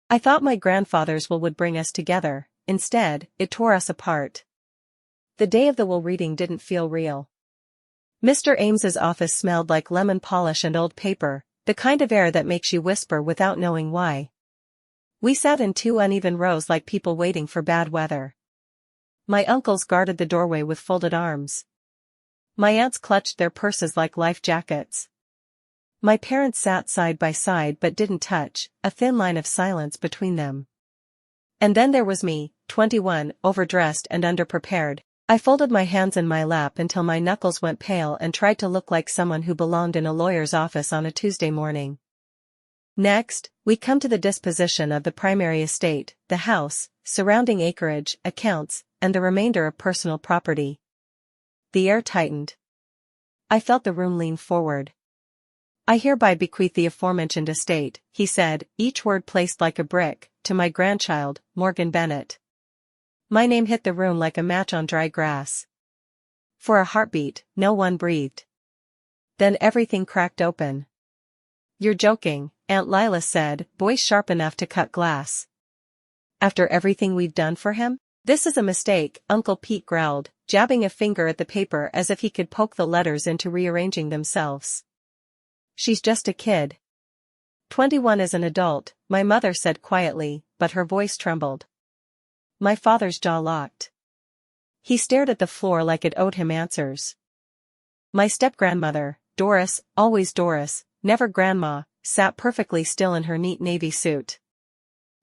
I thought my grandfather's will would bring us together. Instead, it tore us apart. The day of the will reading didn't feel real. Mr. Ames's office smelled like lemon polish and old paper, the kind of air that makes you whisper without knowing why. We sat in two uneven rows like people waiting for bad weather. My uncles guarded the doorway with folded arms. My aunts clutched their purses like life jackets. My parents sat side by side but didn't touch, a thin line of silence between them. And then there was me, 21, overdressed and underprepared. I folded my hands in my lap until my knuckles went pale and tried to look like someone who belonged in a lawyer's office on a Tuesday morning. Next, we come to the disposition of the primary estate, the house, surrounding acreage, accounts, and the remainder of personal property. The air tightened. I felt the room lean forward. I hereby bequeath the aforementioned estate, he said, each word placed like a brick, to my grandchild, Morgan Bennett. My name hit the room like a match on dry grass. For a heartbeat, no one breathed. Then everything cracked open. You're joking, Aunt Lila said, voice sharp enough to cut glass. After everything we've done for him? This is a mistake, Uncle Pete growled, jabbing a finger at the paper as if he could poke the letters into rearranging themselves. She's just a kid. 21 is an adult, my mother said quietly, but her voice trembled. My father's jaw locked. He stared at the floor like it owed him answers. My step-grandmother, Doris, always Doris, never grandma, sat perfectly still in her neat navy suit.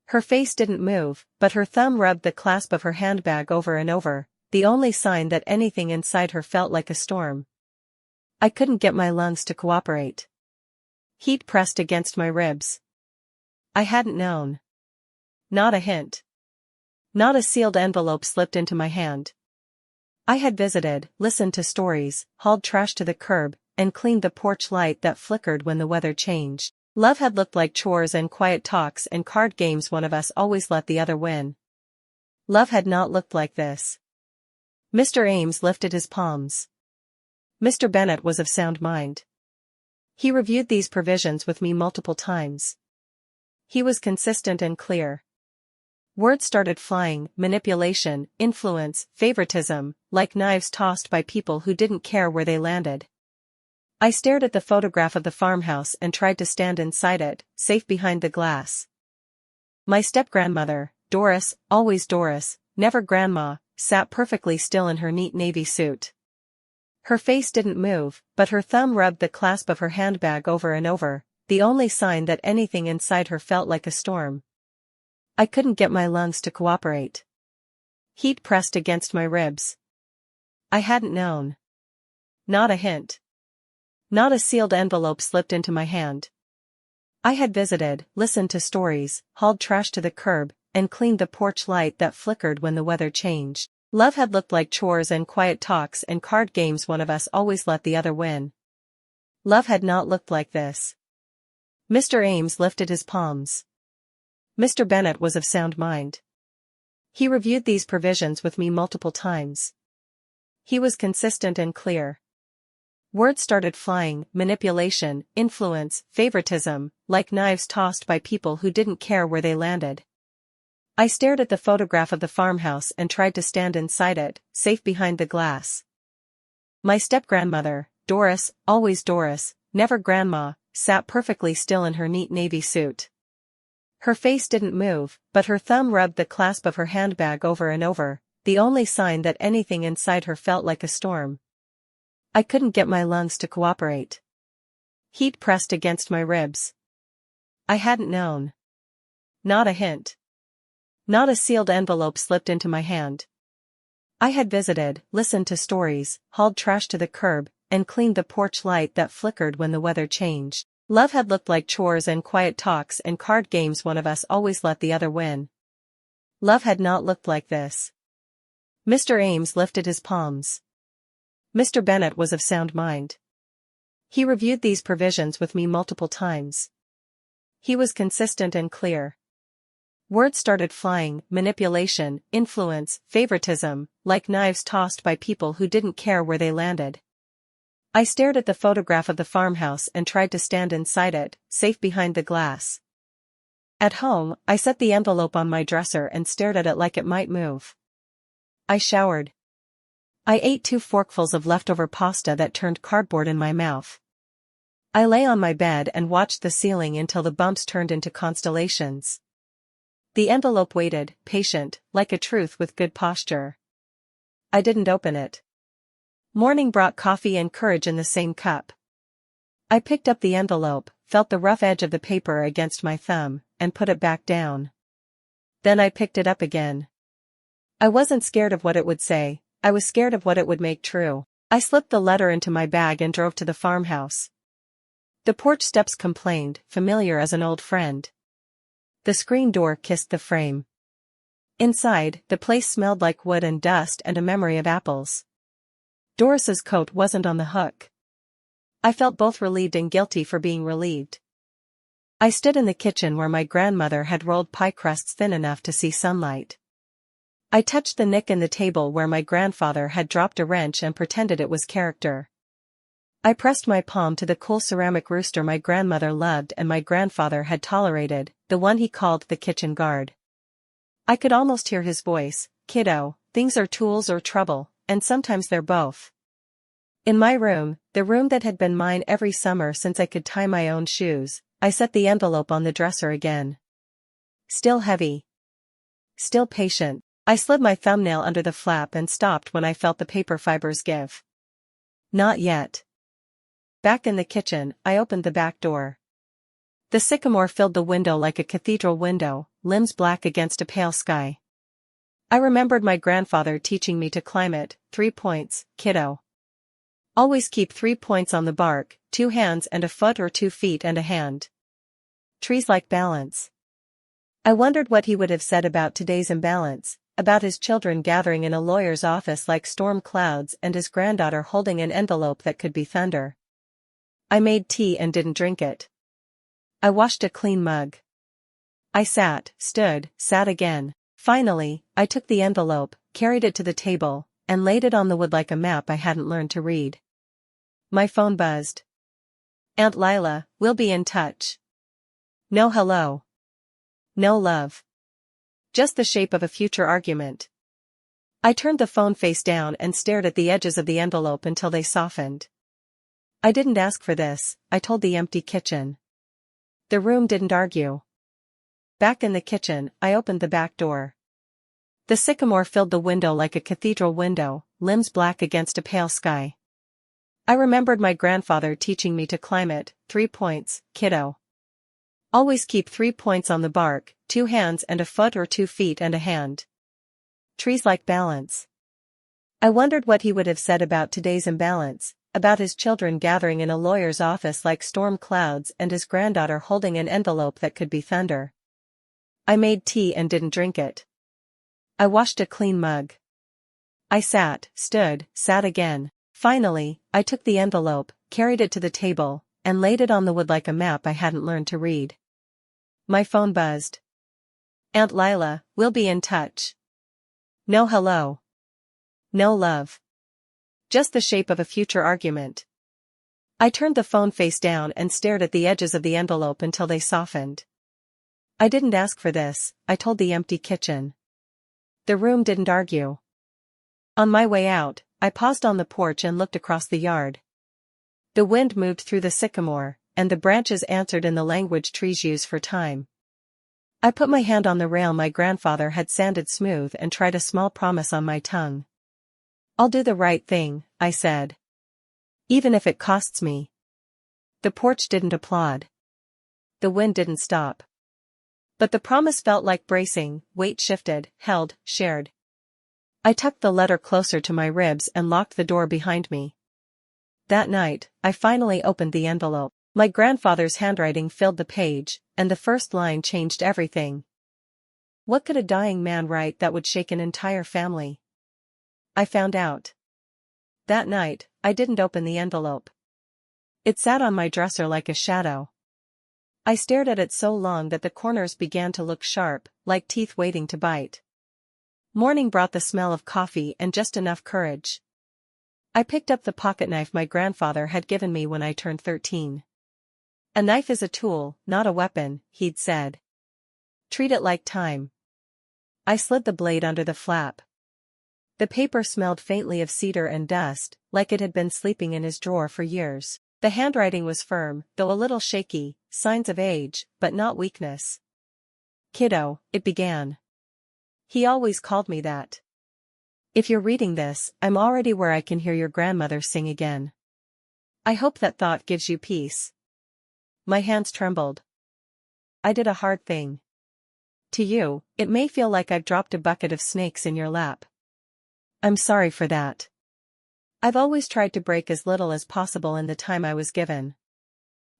Her face didn't move, but her thumb rubbed the clasp of her handbag over and over, the only sign that anything inside her felt like a storm. I couldn't get my lungs to cooperate. Heat pressed against my ribs. I hadn't known. Not a hint. Not a sealed envelope slipped into my hand. I had visited, listened to stories, hauled trash to the curb, and cleaned the porch light that flickered when the weather changed. Love had looked like chores and quiet talks and card games one of us always let the other win. Love had not looked like this. Mr. Ames lifted his palms. Mr. Bennett was of sound mind. He reviewed these provisions with me multiple times. He was consistent and clear. Words started flying, manipulation, influence, favoritism, like knives tossed by people who didn't care where they landed. I stared at the photograph of the farmhouse and tried to stand inside it, safe behind the glass. My step-grandmother, Doris, always Doris, never grandma, sat perfectly still in her neat navy suit. Her face didn't move, but her thumb rubbed the clasp of her handbag over and over, the only sign that anything inside her felt like a storm. I couldn't get my lungs to cooperate. Heat pressed against my ribs. I hadn't known. Not a hint. Not a sealed envelope slipped into my hand. I had visited, listened to stories, hauled trash to the curb, and cleaned the porch light that flickered when the weather changed. Love had looked like chores and quiet talks and card games one of us always let the other win. Love had not looked like this. Mr. Ames lifted his palms. Mr. Bennett was of sound mind. He reviewed these provisions with me multiple times. He was consistent and clear. Words started flying, manipulation, influence, favoritism, like knives tossed by people who didn't care where they landed. I stared at the photograph of the farmhouse and tried to stand inside it, safe behind the glass. My step-grandmother, Doris, always Doris, never grandma, sat perfectly still in her neat navy suit. Her face didn't move, but her thumb rubbed the clasp of her handbag over and over, the only sign that anything inside her felt like a storm. I couldn't get my lungs to cooperate. Heat pressed against my ribs. I hadn't known. Not a hint. Not a sealed envelope slipped into my hand. I had visited, listened to stories, hauled trash to the curb, and cleaned the porch light that flickered when the weather changed. Love had looked like chores and quiet talks and card games one of us always let the other win. Love had not looked like this. Mr. Ames lifted his palms. Mr. Bennett was of sound mind. He reviewed these provisions with me multiple times. He was consistent and clear. Words started flying, manipulation, influence, favoritism, like knives tossed by people who didn't care where they landed. I stared at the photograph of the farmhouse and tried to stand inside it, safe behind the glass. At home, I set the envelope on my dresser and stared at it like it might move. I showered. I ate 2 forkfuls of leftover pasta that turned cardboard in my mouth. I lay on my bed and watched the ceiling until the bumps turned into constellations. The envelope waited, patient, like a truth with good posture. I didn't open it. Morning brought coffee and courage in the same cup. I picked up the envelope, felt the rough edge of the paper against my thumb, and put it back down. Then I picked it up again. I wasn't scared of what it would say, I was scared of what it would make true. I slipped the letter into my bag and drove to the farmhouse. The porch steps complained, familiar as an old friend. The screen door kissed the frame. Inside, the place smelled like wood and dust and a memory of apples. Doris's coat wasn't on the hook. I felt both relieved and guilty for being relieved. I stood in the kitchen where my grandmother had rolled pie crusts thin enough to see sunlight. I touched the nick in the table where my grandfather had dropped a wrench and pretended it was character. I pressed my palm to the cool ceramic rooster my grandmother loved and my grandfather had tolerated, the one he called the kitchen guard. I could almost hear his voice, "Kiddo, things are tools or trouble, and sometimes they're both." In my room, the room that had been mine every summer since I could tie my own shoes, I set the envelope on the dresser again. Still heavy. Still patient, I slid my thumbnail under the flap and stopped when I felt the paper fibers give. Not yet. Back in the kitchen, I opened the back door. The sycamore filled the window like a cathedral window, limbs black against a pale sky. I remembered my grandfather teaching me to climb it, 3 points, kiddo. Always keep 3 points on the bark, 2 hands and a foot or 2 feet and a hand. Trees like balance. I wondered what he would have said about today's imbalance, about his children gathering in a lawyer's office like storm clouds and his granddaughter holding an envelope that could be thunder. I made tea and didn't drink it. I washed a clean mug. I sat, stood, sat again. Finally, I took the envelope, carried it to the table, and laid it on the wood like a map I hadn't learned to read. My phone buzzed. Aunt Lila, we'll be in touch. No hello. No love. Just the shape of a future argument. I turned the phone face down and stared at the edges of the envelope until they softened. I didn't ask for this, I told the empty kitchen. The room didn't argue. Back in the kitchen, I opened the back door. The sycamore filled the window like a cathedral window, limbs black against a pale sky. I remembered my grandfather teaching me to climb it, 3 points, kiddo. Always keep 3 points on the bark, 2 hands and a foot or 2 feet and a hand. Trees like balance. I wondered what he would have said about today's imbalance, about his children gathering in a lawyer's office like storm clouds and his granddaughter holding an envelope that could be thunder. I made tea and didn't drink it. I washed a clean mug. I sat, stood, sat again. Finally, I took the envelope, carried it to the table, and laid it on the wood like a map I hadn't learned to read. My phone buzzed. Aunt Lila, we'll be in touch. No hello. No love. Just the shape of a future argument. I turned the phone face down and stared at the edges of the envelope until they softened. I didn't ask for this, I told the empty kitchen. The room didn't argue. On my way out, I paused on the porch and looked across the yard. The wind moved through the sycamore, and the branches answered in the language trees use for time. I put my hand on the rail my grandfather had sanded smooth and tried a small promise on my tongue. I'll do the right thing, I said. Even if it costs me. The porch didn't applaud. The wind didn't stop. But the promise felt like bracing, weight shifted, held, shared. I tucked the letter closer to my ribs and locked the door behind me. That night, I finally opened the envelope. My grandfather's handwriting filled the page, and the first line changed everything. What could a dying man write that would shake an entire family? I found out. That night, I didn't open the envelope. It sat on my dresser like a shadow. I stared at it so long that the corners began to look sharp, like teeth waiting to bite. Morning brought the smell of coffee and just enough courage. I picked up the pocketknife my grandfather had given me when I turned 13. A knife is a tool, not a weapon, he'd said. Treat it like time. I slid the blade under the flap. The paper smelled faintly of cedar and dust, like it had been sleeping in his drawer for years. The handwriting was firm, though a little shaky, signs of age, but not weakness. "Kiddo," it began. He always called me that. "If you're reading this, I'm already where I can hear your grandmother sing again. I hope that thought gives you peace." My hands trembled. "I did a hard thing. To you, it may feel like I've dropped a bucket of snakes in your lap. I'm sorry for that. I've always tried to break as little as possible in the time I was given.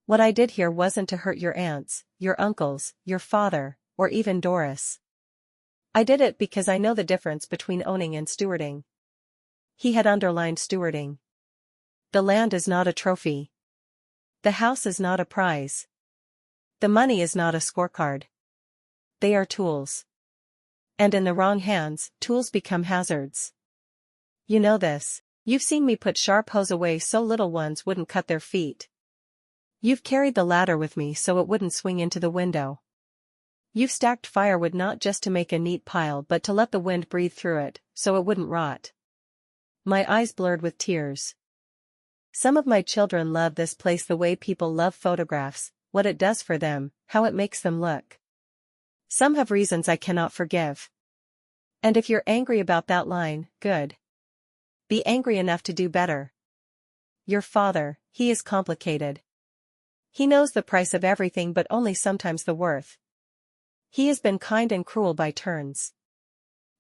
What I did here wasn't to hurt your aunts, your uncles, your father, or even Doris. I did it because I know the difference between owning and stewarding." He had underlined stewarding. The land is not a trophy. The house is not a prize. The money is not a scorecard. They are tools. And in the wrong hands, tools become hazards. You know this. You've seen me put sharp hoes away so little ones wouldn't cut their feet. You've carried the ladder with me so it wouldn't swing into the window. You've stacked firewood not just to make a neat pile but to let the wind breathe through it, so it wouldn't rot. My eyes blurred with tears. Some of my children love this place the way people love photographs, what it does for them, how it makes them look. Some have reasons I cannot forgive. And if you're angry about that line, good. Be angry enough to do better. Your father, he is complicated. He knows the price of everything but only sometimes the worth. He has been kind and cruel by turns.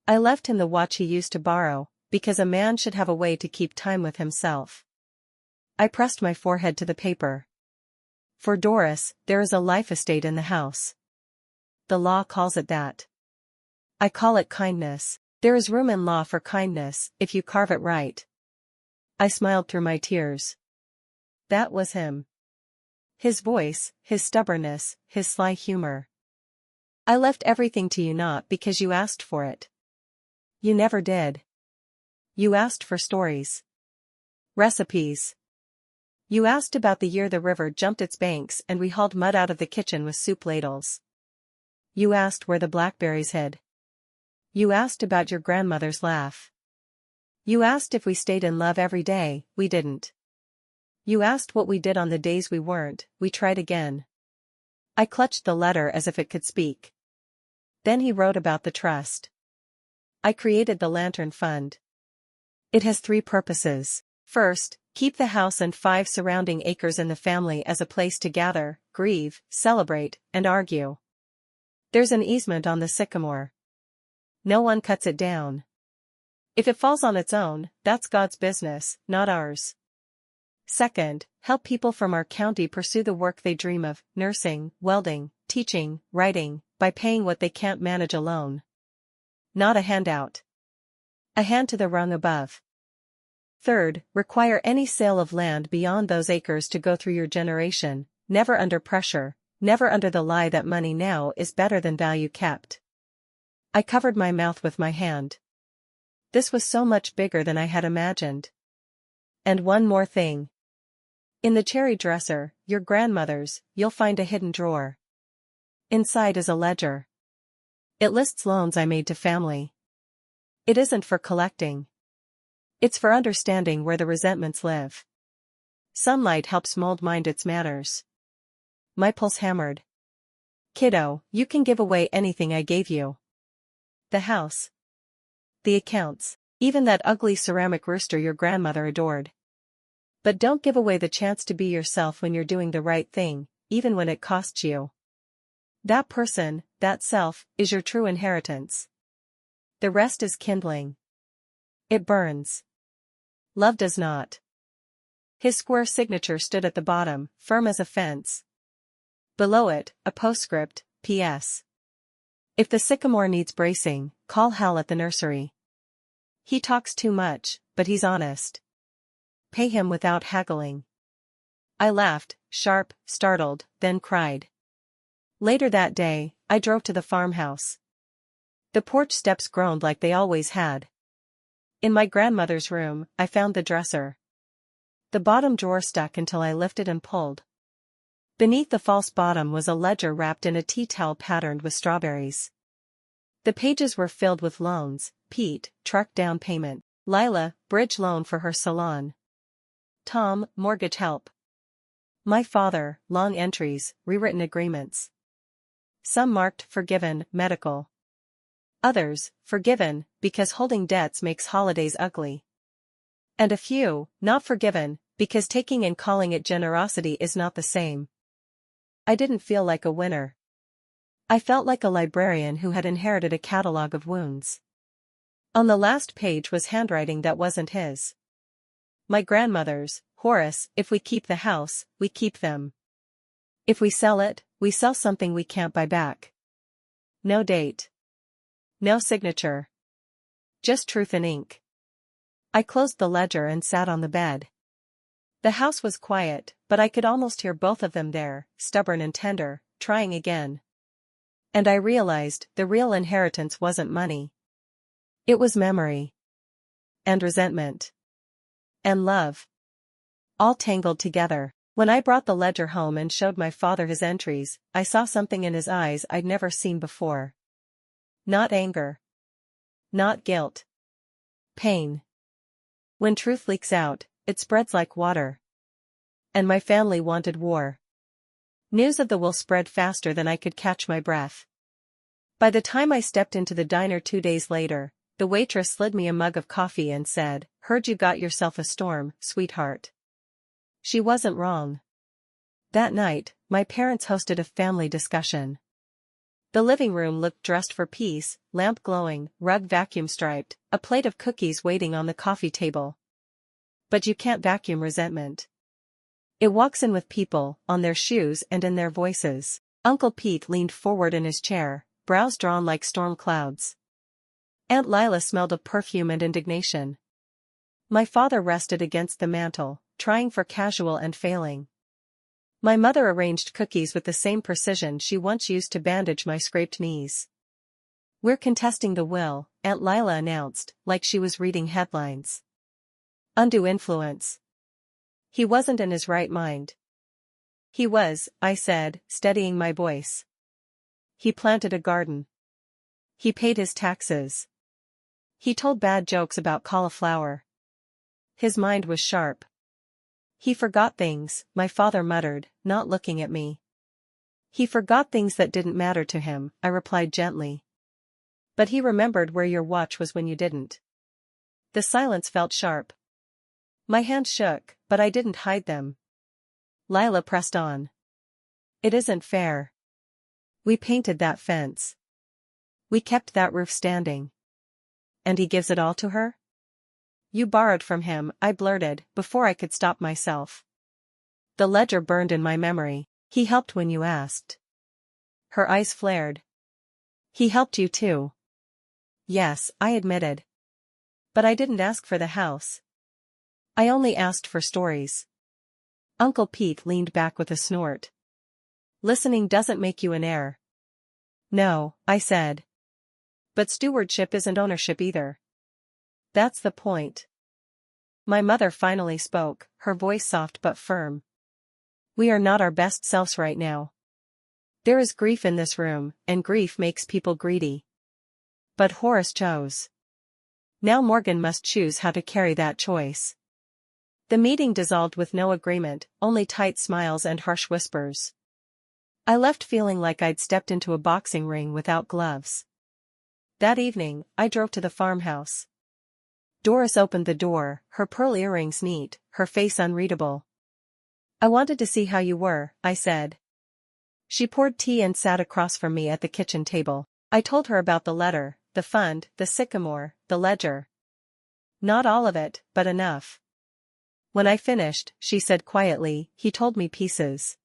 I left him the watch he used to borrow, because a man should have a way to keep time with himself. I pressed my forehead to the paper. For Doris, there is a life estate in the house. The law calls it that. I call it kindness. There is room in law for kindness, if you carve it right. I smiled through my tears. That was him. His voice, his stubbornness, his sly humor. I left everything to you not because you asked for it. You never did. You asked for stories. Recipes. You asked about the year the river jumped its banks and we hauled mud out of the kitchen with soup ladles. You asked where the blackberries hid. You asked about your grandmother's laugh. You asked if we stayed in love every day, we didn't. You asked what we did on the days we weren't, we tried again. I clutched the letter as if it could speak. Then he wrote about the trust. I created the Lantern Fund. It has 3 purposes. First, keep the house and 5 surrounding acres in the family as a place to gather, grieve, celebrate, and argue. There's an easement on the sycamore. No one cuts it down. If it falls on its own, that's God's business, not ours. Second, help people from our county pursue the work they dream of, nursing, welding, teaching, writing, by paying what they can't manage alone. Not a handout. A hand to the rung above. Third, require any sale of land beyond those acres to go through your generation, never under pressure, never under the lie that money now is better than value kept. I covered my mouth with my hand. This was so much bigger than I had imagined. And one more thing. In the cherry dresser, your grandmother's, you'll find a hidden drawer. Inside is a ledger. It lists loans I made to family. It isn't for collecting. It's for understanding where the resentments live. Sunlight helps mold mind its manners. My pulse hammered. Kiddo, you can give away anything I gave you. The house. The accounts, even that ugly ceramic rooster your grandmother adored. But don't give away the chance to be yourself when you're doing the right thing, even when it costs you. That person, that self, is your true inheritance. The rest is kindling. It burns. Love does not. His square signature stood at the bottom, firm as a fence. Below it, a postscript, P.S. If the sycamore needs bracing, call Hal at the nursery. He talks too much, but he's honest. Pay him without haggling. I laughed, sharp, startled, then cried. Later that day, I drove to the farmhouse. The porch steps groaned like they always had. In my grandmother's room, I found the dresser. The bottom drawer stuck until I lifted and pulled. Beneath the false bottom was a ledger wrapped in a tea towel patterned with strawberries. The pages were filled with loans: Pete, truck down payment; Lila, bridge loan for her salon; Tom, mortgage help; my father, long entries, rewritten agreements. Some marked forgiven, medical. Others, forgiven, because holding debts makes holidays ugly. And a few, not forgiven, because taking and calling it generosity is not the same. I didn't feel like a winner. I felt like a librarian who had inherited a catalogue of wounds. On the last page was handwriting that wasn't his. My grandmother's: Horace, if we keep the house, we keep them. If we sell it, we sell something we can't buy back. No date. No signature. Just truth in ink. I closed the ledger and sat on the bed. The house was quiet, but I could almost hear both of them there, stubborn and tender, trying again. And I realized the real inheritance wasn't money. It was memory. And resentment. And love. All tangled together. When I brought the ledger home and showed my father his entries, I saw something in his eyes I'd never seen before. Not anger. Not guilt. Pain. When truth leaks out, it spreads like water. And my family wanted war. News of the will spread faster than I could catch my breath. By the time I stepped into the diner 2 days later, the waitress slid me a mug of coffee and said, "Heard you got yourself a storm, sweetheart." She wasn't wrong. That night, my parents hosted a family discussion. The living room looked dressed for peace, lamp glowing, rug vacuum striped, a plate of cookies waiting on the coffee table. But you can't vacuum resentment. It walks in with people, on their shoes and in their voices. Uncle Pete leaned forward in his chair, brows drawn like storm clouds. Aunt Lila smelled of perfume and indignation. My father rested against the mantel, trying for casual and failing. My mother arranged cookies with the same precision she once used to bandage my scraped knees. "We're contesting the will," Aunt Lila announced, like she was reading headlines. "Undue influence." "He wasn't in his right mind." "He was," I said, steadying my voice. "He planted a garden. He paid his taxes. He told bad jokes about cauliflower. His mind was sharp." "He forgot things," my father muttered, not looking at me. "He forgot things that didn't matter to him," I replied gently. "But he remembered where your watch was when you didn't." The silence felt sharp. My hands shook, but I didn't hide them. Lila pressed on. "It isn't fair. We painted that fence. We kept that roof standing. And he gives it all to her?" "You borrowed from him," I blurted, before I could stop myself. The ledger burned in my memory. "He helped when you asked." Her eyes flared. "He helped you too." "Yes," I admitted. "But I didn't ask for the house. I only asked for stories." Uncle Pete leaned back with a snort. "Listening doesn't make you an heir." "No," I said. "But stewardship isn't ownership either." "That's the point." My mother finally spoke, her voice soft but firm. "We are not our best selves right now. There is grief in this room, and grief makes people greedy. But Horace chose. Now Morgan must choose how to carry that choice." The meeting dissolved with no agreement, only tight smiles and harsh whispers. I left feeling like I'd stepped into a boxing ring without gloves. That evening, I drove to the farmhouse. Doris opened the door, her pearl earrings neat, her face unreadable. "I wanted to see how you were," I said. She poured tea and sat across from me at the kitchen table. I told her about the letter, the fund, the sycamore, the ledger. Not all of it, but enough. When I finished, she said quietly, "He told me pieces.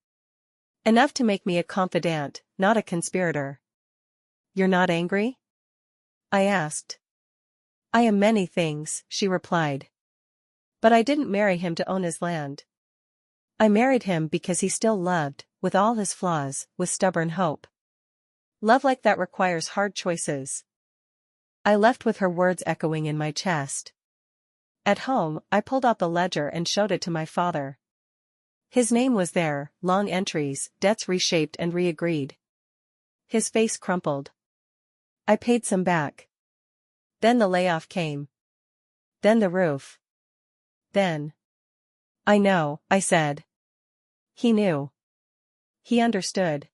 Enough to make me a confidant, not a conspirator." "You're not angry?" I asked. "I am many things," she replied. "But I didn't marry him to own his land. I married him because he still loved, with all his flaws, with stubborn hope. Love like that requires hard choices." I left with her words echoing in my chest. At home, I pulled out the ledger and showed it to my father. His name was there, long entries, debts reshaped and re-agreed. His face crumpled. I paid some back. Then the layoff came. Then the roof. Then. I know, I said. He knew. He understood.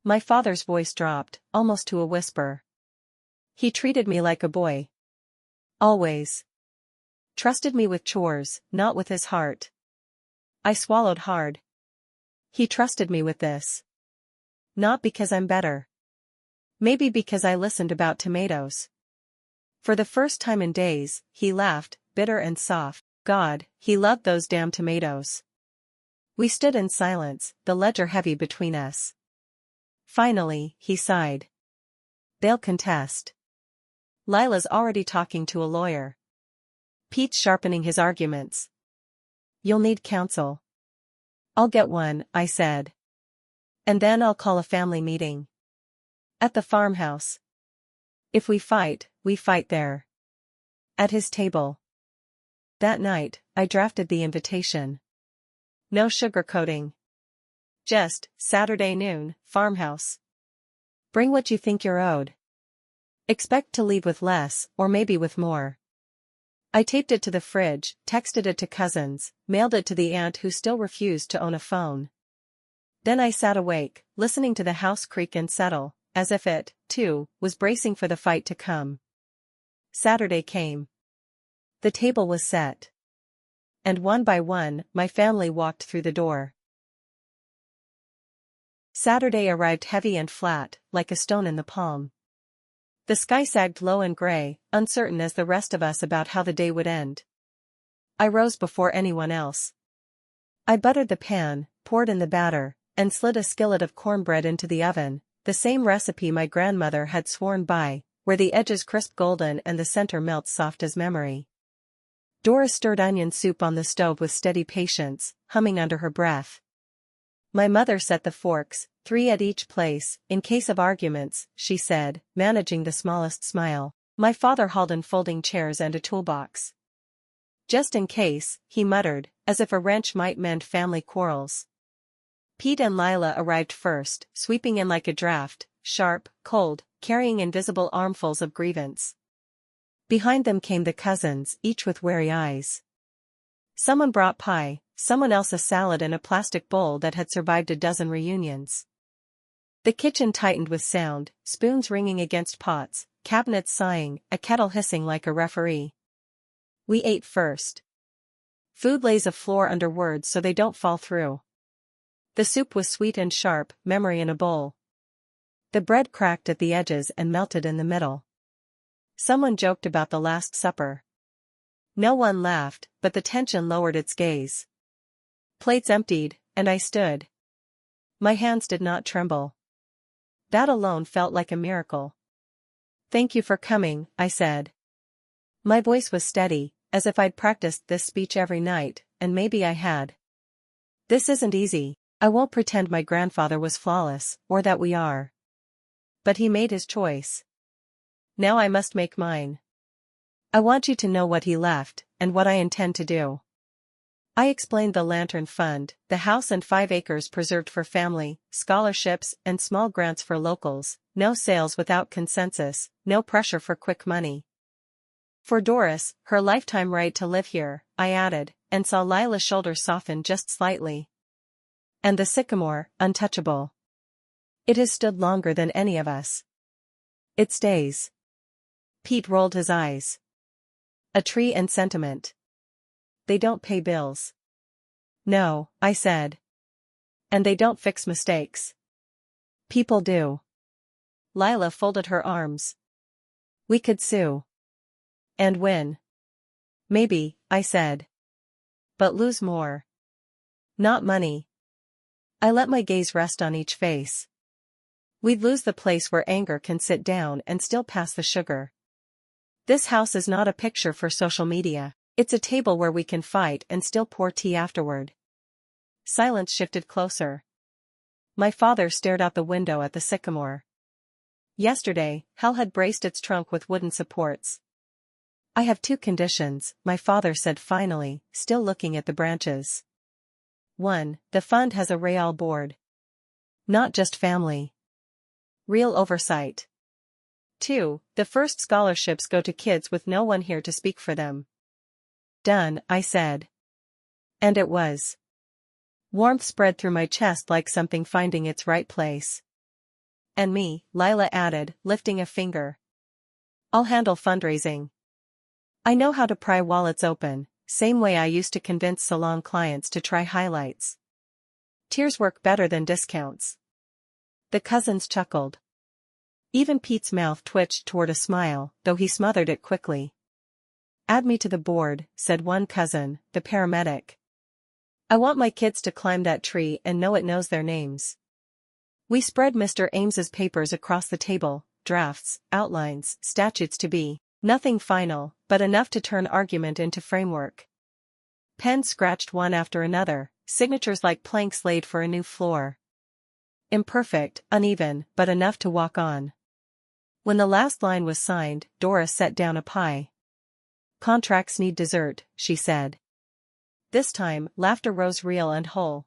My father's voice dropped, almost to a whisper. He treated me like a boy. Always. Trusted me with chores, not with his heart. I swallowed hard. He trusted me with this. Not because I'm better. Maybe because I listened about tomatoes. For the first time in days, he laughed, bitter and soft. God, he loved those damn tomatoes. We stood in silence, the ledger heavy between us. Finally, he sighed. They'll contest. Lila's already talking to a lawyer. Pete's sharpening his arguments. You'll need counsel. I'll get one, I said. And then I'll call a family meeting. At the farmhouse. If we fight there. At his table. That night, I drafted the invitation. No sugarcoating. Just, Saturday noon, farmhouse. Bring what you think you're owed. Expect to leave with less, or maybe with more. I taped it to the fridge, texted it to cousins, mailed it to the aunt who still refused to own a phone. Then I sat awake, listening to the house creak and settle, as if it, too, was bracing for the fight to come. Saturday came. The table was set. And one by one, my family walked through the door. Saturday arrived heavy and flat, like a stone in the palm. The sky sagged low and gray, uncertain as the rest of us about how the day would end. I rose before anyone else. I buttered the pan, poured in the batter, and slid a skillet of cornbread into the oven, the same recipe my grandmother had sworn by, where the edges crisp golden and the center melts soft as memory. Dora stirred onion soup on the stove with steady patience, humming under her breath. My mother set the forks, 3 at each place, in case of arguments, she said, managing the smallest smile. My father hauled in folding chairs and a toolbox. Just in case, he muttered, as if a wrench might mend family quarrels. Pete and Lila arrived first, sweeping in like a draft, sharp, cold, carrying invisible armfuls of grievance. Behind them came the cousins, each with wary eyes. Someone brought pie, someone else a salad in a plastic bowl that had survived a dozen reunions. The kitchen tightened with sound, spoons ringing against pots, cabinets sighing, a kettle hissing like a referee. We ate first. Food lays a floor under words so they don't fall through. The soup was sweet and sharp, memory in a bowl. The bread cracked at the edges and melted in the middle. Someone joked about the Last Supper. No one laughed, but the tension lowered its gaze. Plates emptied, and I stood. My hands did not tremble. That alone felt like a miracle. Thank you for coming, I said. My voice was steady, as if I'd practiced this speech every night, and maybe I had. This isn't easy. I won't pretend my grandfather was flawless, or that we are. But he made his choice. Now I must make mine. I want you to know what he left, and what I intend to do. I explained the Lantern Fund, the house and 5 acres preserved for family, scholarships and small grants for locals, no sales without consensus, no pressure for quick money. For Doris, her lifetime right to live here, I added, and saw Lila's shoulders soften just slightly. And the sycamore, untouchable. It has stood longer than any of us. It stays. Pete rolled his eyes. A tree and sentiment. They don't pay bills. No, I said. And they don't fix mistakes. People do. Lila folded her arms. We could sue. And win. Maybe, I said. But lose more. Not money. I let my gaze rest on each face. We'd lose the place where anger can sit down and still pass the sugar. This house is not a picture for social media. It's a table where we can fight and still pour tea afterward. Silence shifted closer. My father stared out the window at the sycamore. Yesterday, hell had braced its trunk with wooden supports. I have 2 conditions, my father said finally, still looking at the branches. 1. The fund has a real board. Not just family. Real oversight. 2. The first scholarships go to kids with no one here to speak for them. Done, I said. And it was. Warmth spread through my chest like something finding its right place. And me, Lila added, lifting a finger. I'll handle fundraising. I know how to pry wallets open, same way I used to convince salon clients to try highlights. Tiers work better than discounts. The cousins chuckled. Even Pete's mouth twitched toward a smile, though he smothered it quickly. Add me to the board, said one cousin, the paramedic. I want my kids to climb that tree and know it knows their names. We spread Mr. Ames's papers across the table, drafts, outlines, statutes to be, nothing final, but enough to turn argument into framework. Pens scratched one after another, signatures like planks laid for a new floor. Imperfect, uneven, but enough to walk on. When the last line was signed, Dora set down a pie. Contracts need dessert, she said. This time, laughter rose real and whole.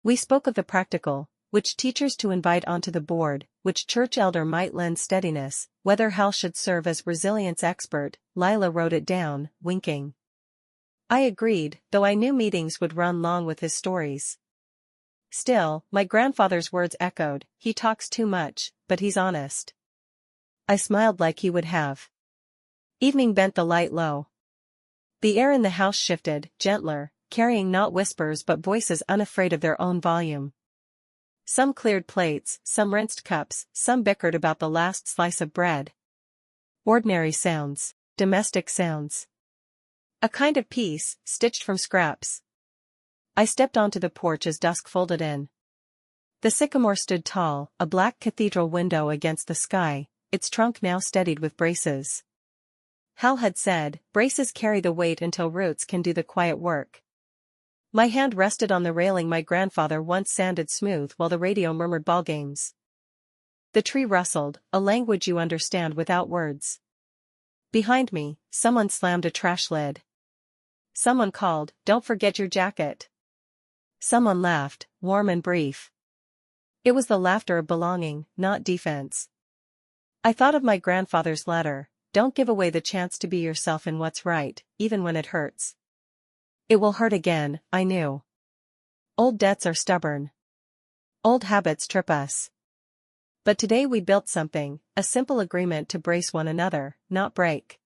We spoke of the practical, which teachers to invite onto the board, which church elder might lend steadiness, whether Hal should serve as resilience expert. Lila wrote it down, winking. I agreed, though I knew meetings would run long with his stories. Still, my grandfather's words echoed, he talks too much, but he's honest. I smiled like he would have. Evening bent the light low. The air in the house shifted, gentler, carrying not whispers but voices unafraid of their own volume. Some cleared plates, some rinsed cups, some bickered about the last slice of bread. Ordinary sounds, domestic sounds. A kind of peace, stitched from scraps. I stepped onto the porch as dusk folded in. The sycamore stood tall, a black cathedral window against the sky, its trunk now steadied with braces. Hal had said, braces carry the weight until roots can do the quiet work. My hand rested on the railing my grandfather once sanded smooth while the radio murmured ballgames. The tree rustled, a language you understand without words. Behind me, someone slammed a trash lid. Someone called, "Don't forget your jacket." Someone laughed, warm and brief. It was the laughter of belonging, not defense. I thought of my grandfather's letter, don't give away the chance to be yourself in what's right, even when it hurts. It will hurt again, I knew. Old debts are stubborn. Old habits trip us. But today we built something, a simple agreement to brace one another, not break.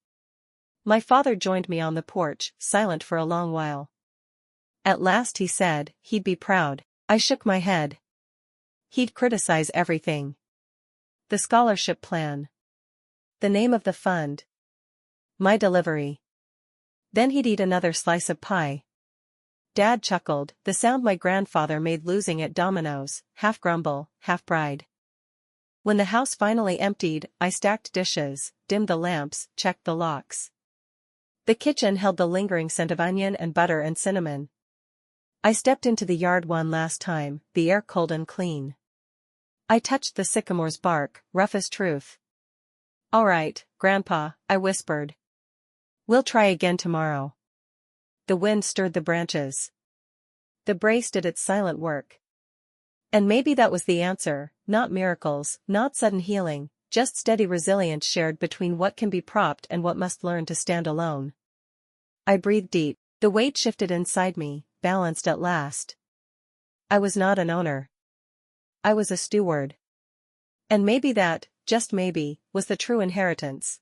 My father joined me on the porch, silent for a long while. At last he said, he'd be proud. I shook my head. He'd criticize everything. The scholarship plan. The name of the fund. My delivery. Then he'd eat another slice of pie. Dad chuckled, the sound my grandfather made losing at dominoes, half grumble, half pride. When the house finally emptied, I stacked dishes, dimmed the lamps, checked the locks. The kitchen held the lingering scent of onion and butter and cinnamon. I stepped into the yard one last time, the air cold and clean. I touched the sycamore's bark, rough as truth. All right, Grandpa, I whispered. We'll try again tomorrow. The wind stirred the branches. The brace did its silent work. And maybe that was the answer, not miracles, not sudden healing, just steady resilience shared between what can be propped and what must learn to stand alone. I breathed deep, the weight shifted inside me, balanced at last. I was not an owner. I was a steward. And maybe that, just maybe, was the true inheritance.